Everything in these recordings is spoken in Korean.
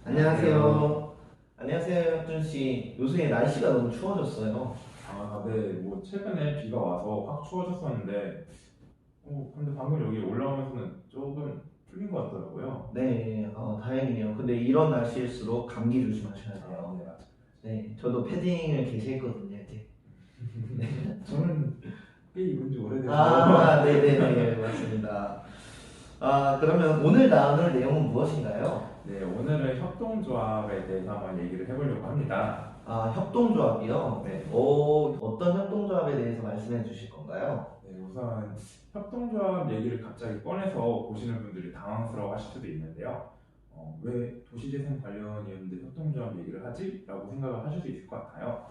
안녕하세요. 안녕하세요. 안녕하세요, 혁준 씨. 요새 날씨가 너무 추워졌어요. 네, 최근에 비가 와서 확 추워졌었는데, 근데 방금 여기 올라오면서는 조금 풀린 것 같더라고요. 네, 다행이네요. 근데 이런 날씨일수록 감기 조심하셔야 네, 돼요. 맞아요. 네, 저도 패딩을 개시했거든요, 이제. 저는 꽤 입은 지 오래돼서. 네네네, 맞습니다. 그러면 오늘 나눌 내용은 무엇인가요? 네, 오늘은 협동조합에 대해서 한번 얘기를 해보려고 합니다. 협동조합이요? 네, 어떤 협동조합에 대해서 말씀해 주실 건가요? 네, 우선 협동조합 얘기를 갑자기 꺼내서 보시는 분들이 당황스러워 하실 수도 있는데요. 왜 도시재생 관련이었는데 협동조합 얘기를 하지? 라고 생각을 하실 수 있을 것 같아요.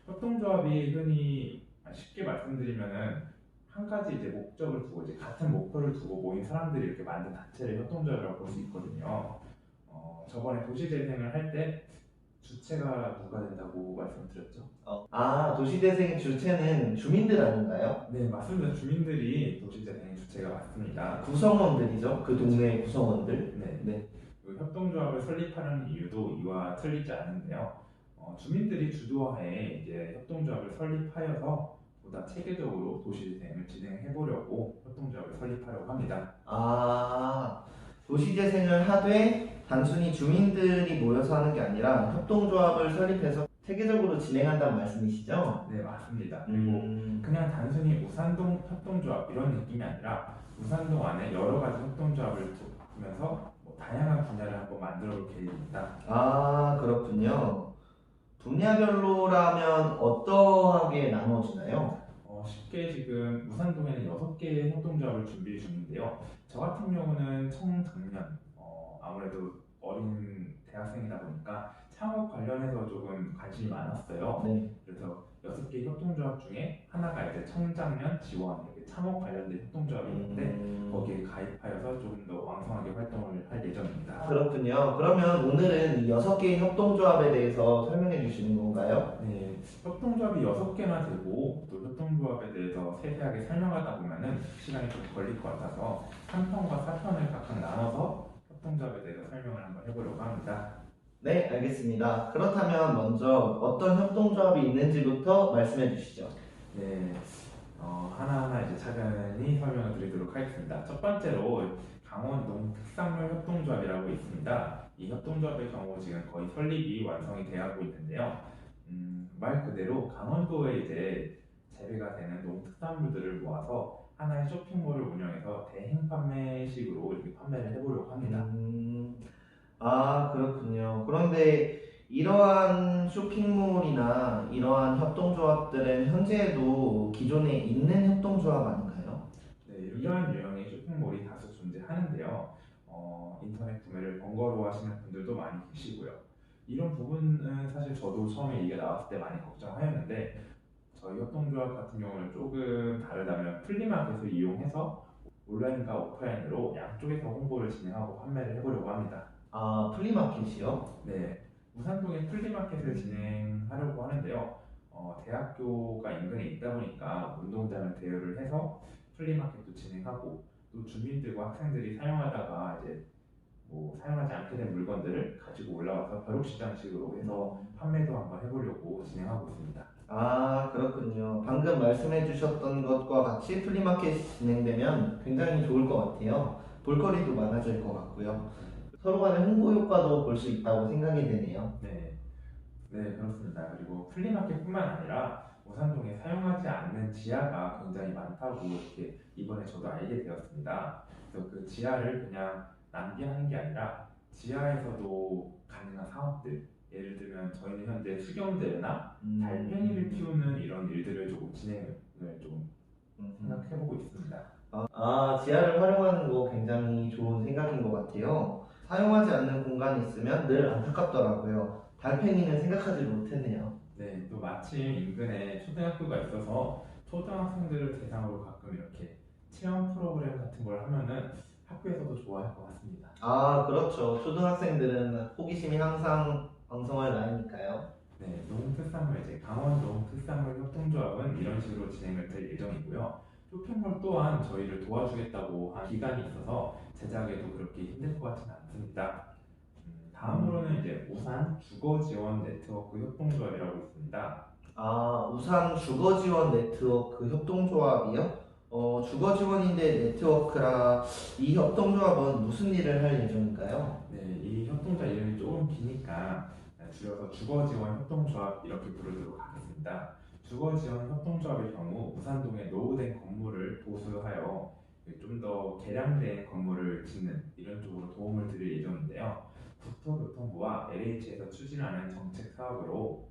협동조합이 흔히 쉽게 말씀드리면은 한 가지 이제 목적을 두고 이제 같은 목표를 두고 모인 사람들이 이렇게 만든 단체를 협동조합이라고 볼 수 있거든요. 저번에 도시재생을 할 때 주체가 누가 된다고 말씀드렸죠? 도시재생 주체는 주민들 아닌가요? 네, 맞습니다. 주민들이 도시재생의 주체가 맞습니다. 구성원들이죠. 그 동네의 구성원들. 네, 네. 그 협동조합을 설립하는 이유도 이와 틀리지 않은데요. 주민들이 주도하에 이제 협동조합을 설립하여서 보다 체계적으로 도시재생을 진행해 보려고 협동조합을 설립하려고 합니다. 도시재생을 하되 단순히 주민들이 모여서 하는 게 아니라 협동조합을 설립해서 체계적으로 진행한다는 말씀이시죠? 네, 맞습니다. 그리고 그냥 단순히 우산동 협동조합 이런 느낌이 아니라 우산동 안에 여러 가지 협동조합을 두면서 다양한 분야를 한번 만들어 볼 계획입니다. 그렇군요. 분야별로라면 어떠하게 나눠지나요? 쉽게 지금 우산동에는 6개의 협동조합을 준비 중인데요. 저 같은 경우는 청장년, 아무래도 어린 대학생이다 보니까 창업 관련해서 조금 관심이 많았어요. 네. 그래서 6개 협동조합 중에 하나가 이제 청장년 지원, 이렇게 창업 관련된 협동조합이 있는데 거기에 가입하여서 조금 더 왕성하게 활동을 할 예정입니다. 그렇군요. 그러면 오늘은 이 6개의 협동조합에 대해서 설명해 주시는 건가요? 네, 협동조합이 6개나 되고 또 협동조합에 대해서 세세하게 설명하다 보면은 시간이 좀 걸릴 것 같아서 3편과 4편을 각각 나눠서 협동조합에 대해서 설명을 한번 해보려고 합니다. 네, 알겠습니다. 그렇다면 먼저 어떤 협동조합이 있는지부터 말씀해 주시죠. 네, 하나하나 이제 차근히 설명을 드리도록 하겠습니다. 첫 번째로 강원 농특산물 협동조합이라고 있습니다. 이 협동조합의 경우 지금 거의 설립이 완성이 되어가고 있는데요. 말 그대로 강원도에 이제 재배가 되는 농특산물들을 모아서 하나의 쇼핑몰을 운영해서 대행 판매식으로 이렇게 판매를 해보려고 합니다. 그렇군요. 그런데 이러한 쇼핑몰이나 이러한 협동조합들은 현재도 기존에 있는 협동조합 아닌가요? 네, 이러한 유형의 쇼핑몰이 다수 존재하는데요. 인터넷 구매를 번거로워하시는 분들도 많이 계시고요. 이런 부분은 사실 저도 처음에 이게 나왔을 때 많이 걱정하였는데 저희 협동조합 같은 경우는 조금 다르다면 플리마켓을 이용해서 온라인과 오프라인으로 양쪽에서 홍보를 진행하고 판매를 해보려고 합니다. 플리마켓이요? 네, 우산동에 플리마켓을 진행하려고 하는데요. 대학교가 인근에 있다 보니까 운동장을 대여를 해서 플리마켓도 진행하고 또 주민들과 학생들이 사용하다가 이제 사용하지 않게 된 물건들을 가지고 올라와서 벼룩시장식으로 해서 판매도 한번 해보려고 진행하고 있습니다. 그렇군요. 방금 말씀해 주셨던 것과 같이 플리마켓이 진행되면 굉장히 좋을 것 같아요. 볼거리도 많아질 것 같고요. 서로 간의 홍보 효과도 볼 수 있다고 생각이 되네요. 네, 네, 그렇습니다. 그리고 플리마켓뿐만 아니라 우산동에 사용하지 않는 지하가 굉장히 많다고 이렇게 이번에 저도 알게 되었습니다. 그래서 그 지하를 그냥 낭비하는 게 아니라 지하에서도 가능한 사업들, 예를 들면 저희는 현재 수경대나 달팽이를 키우는 이런 일들을 조금 진행을 좀 생각해보고 있습니다. 지하를 활용하는 거 굉장히 좋은 생각인 것 같아요. 사용하지 않는 공간이 있으면 늘 안타깝더라고요. 달팽이는 생각하지 못했네요. 네, 또 마침 인근에 초등학교가 있어서 초등학생들을 대상으로 가끔 이렇게 체험 프로그램 같은 걸 하면은 학교에서도 좋아할 것 같습니다. 그렇죠. 초등학생들은 호기심이 항상 왕성할 나이니까요. 네, 농특산물 이제 강원 농특산물 협동조합은 이런 식으로 진행을 될 예정이고요. 쇼핑몰 또한 저희를 도와주겠다고 한 기관이 있어서 제작에도 그렇게 힘들 것 같지는 않습니다. 다음으로는 우산 주거 지원 네트워크 협동조합이라고 있습니다. 아, 우산 주거 지원 네트워크 협동조합이요? 주거 지원인데 네트워크라 이 협동조합은 무슨 일을 할 예정인가요? 네, 이 협동조합 이름이 조금 기니까 줄여서 주거지원 협동조합 이렇게 부르도록 하겠습니다. 주거지원 협동조합의 경우 우산동에 노후된 건물을 보수하여 좀 더 개량된 건물을 짓는 이런 쪽으로 도움을 드릴 예정인데요. 국토교통부와 LH에서 추진하는 정책 사업으로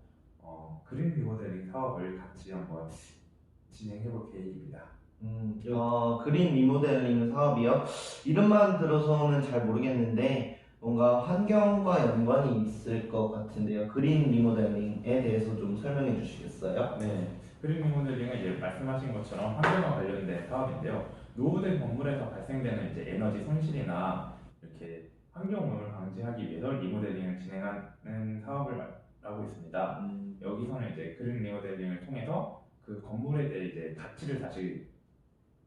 그린 리모델링 사업을 같이 한번 진행해 볼 계획입니다. 그린 리모델링 사업이요? 이름만 들어서는 잘 모르겠는데 뭔가 환경과 연관이 있을 것 같은데요. 그린 리모델링에 대해서 좀 설명해 주시겠어요? 네, 그린 리모델링은 이제 말씀하신 것처럼 환경과 관련된 사업인데요. 노후된 건물에서 발생되는 이제 에너지 손실이나 이렇게 환경 오염을 방지하기 위해서 리모델링을 진행하는 사업을 말하고 있습니다. 여기서는 이제 그린 리모델링을 통해서 그 건물에 대해 이제 가치를 다시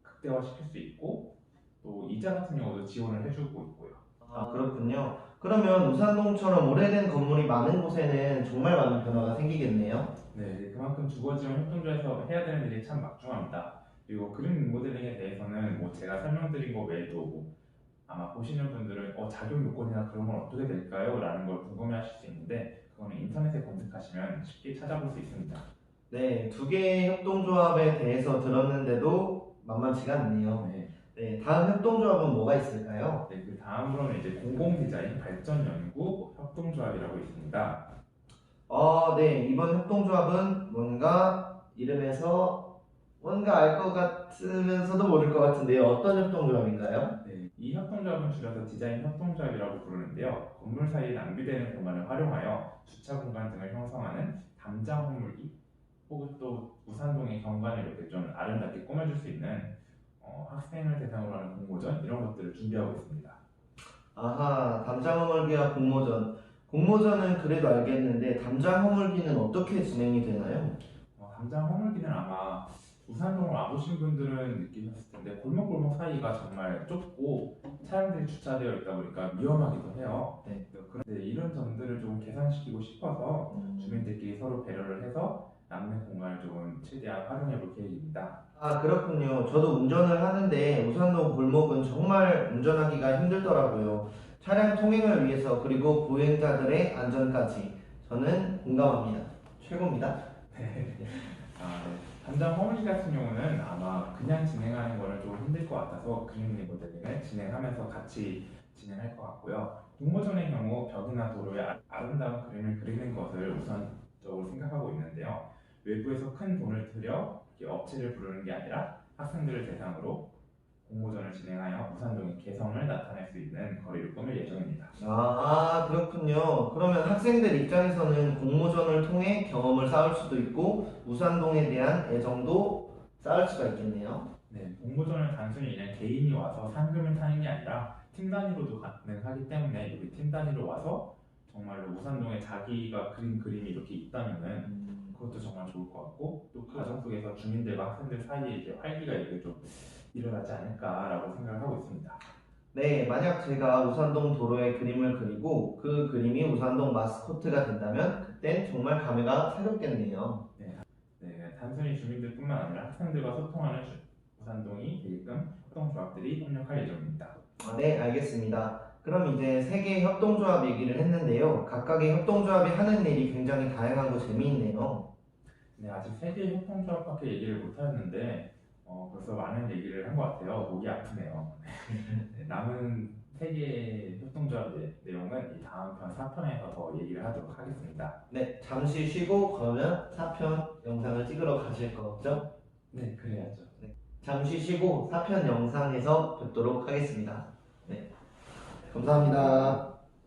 극대화시킬 수 있고 또 이자 같은 경우도 지원을 해주고 있고요. 아, 그렇군요. 그러면 우산동처럼 오래된 건물이 많은 곳에는 정말 많은 변화가 생기겠네요. 네, 그만큼 주거지원 협동조합에서 해야 되는 일이 참 막중합니다. 그리고 그린 리모델링에 대해서는 뭐 제가 설명드린 거 외에도 뭐 아마 보시는 분들은 자격 요건이나 그런 건 어떻게 될까요? 라는 걸 궁금해하실 수 있는데 그거는 인터넷에 검색하시면 쉽게 찾아볼 수 있습니다. 네, 두 개의 협동조합에 대해서 들었는데도 만만치가 않네요. 네, 네, 다음 협동조합은 뭐가 있을까요? 네, 그 다음으로는 이제 공공디자인 발전연구 협동조합이라고 있습니다. 네, 이번 협동조합은 뭔가 이름에서 뭔가 알 것 같으면서도 모를 것 같은데요. 어떤 협동조합인가요? 네, 이 협동조합은 줄여서 디자인 협동조합이라고 부르는데요. 건물 사이에 낭비되는 공간을 활용하여 주차 공간 등을 형성하는 담장 허물기 혹은 또 우산동의 경관을 이렇게 좀 아름답게 꾸며줄 수 있는 학생을 대상으로 하는 공모전 이런 것들을 준비하고 있습니다. 아하, 담장 허물기와 공모전. 공모전은 그래도 알겠는데 담장 허물기는 어떻게 진행이 되나요? 담장 허물기는 아마 우산동을 와보신 분들은 느끼셨을 텐데 골목골목 사이가 정말 좁고 차량들이 주차되어 있다 보니까 위험하기도 해요. 네. 그런데 이런 점들을 좀 개선시키고 싶어서 주민들끼리 서로 배려를 해서 남는 공간을 조금 최대한 활용해 볼 계획입니다. 아, 그렇군요. 저도 운전을 하는데 우산동 골목은 정말 운전하기가 힘들더라고요. 차량 통행을 위해서 그리고 보행자들의 안전까지 저는 공감합니다. 최고입니다. 네. 네. 담장 허물기 같은 경우는 아마 그냥 진행하는 거는 좀 힘들 것 같아서 그림 리모델링을 진행하면서 같이 진행할 것 같고요. 공모전의 경우 벽이나 도로에 아름다운 그림을 그리는 것을 우선적으로 생각하고 있는데요. 외부에서 큰 돈을 들여 이렇게 업체를 부르는 게 아니라 학생들을 대상으로 공모전을 진행하여 우산동의 개성을 나타낼 수 있는 거리를 꾸밀 예정입니다. 그렇군요. 그러면 학생들 입장에서는 공모전을 통해 경험을 쌓을 수도 있고 우산동에 대한 애정도 쌓을 수가 있겠네요. 네, 공모전은 단순히 그냥 개인이 와서 상금을 타는 게 아니라 팀 단위로도 가능하기 때문에 여기 팀 단위로 와서 정말로 우산동에 자기가 그린 그림이 이렇게 있다면은 그것도 정말 좋을 것 같고 또 가정 속에서 주민들과 학생들 사이에 이제 활기가 이렇게 좀 일어나지 않을까라고 생각을 하고 있습니다. 네, 만약 제가 우산동 도로에 그림을 그리고 그 그림이 우산동 마스코트가 된다면 그땐 정말 감회가 새롭겠네요. 네, 단순히 주민들뿐만 아니라 학생들과 소통하는 우산동이 되게끔 협동조합들이 협력할 예정입니다. 네, 알겠습니다. 그럼 이제 세 개의 협동조합 얘기를 했는데요. 각각의 협동조합이 하는 일이 굉장히 다양하고 재미있네요. 네, 아직 세 개의 협동조합밖에 얘기를 못하였는데 벌써 많은 얘기를 한 것 같아요. 목이 아프네요. 네, 남은 세 개의 협동조합 내용은 이 다음 편 4편에서 더 얘기를 하도록 하겠습니다. 네, 잠시 쉬고 그러면 4편 영상을 찍으러 가실 거죠? 네, 그래야죠. 잠시 쉬고 4편 영상에서 뵙도록 하겠습니다. 네, 감사합니다.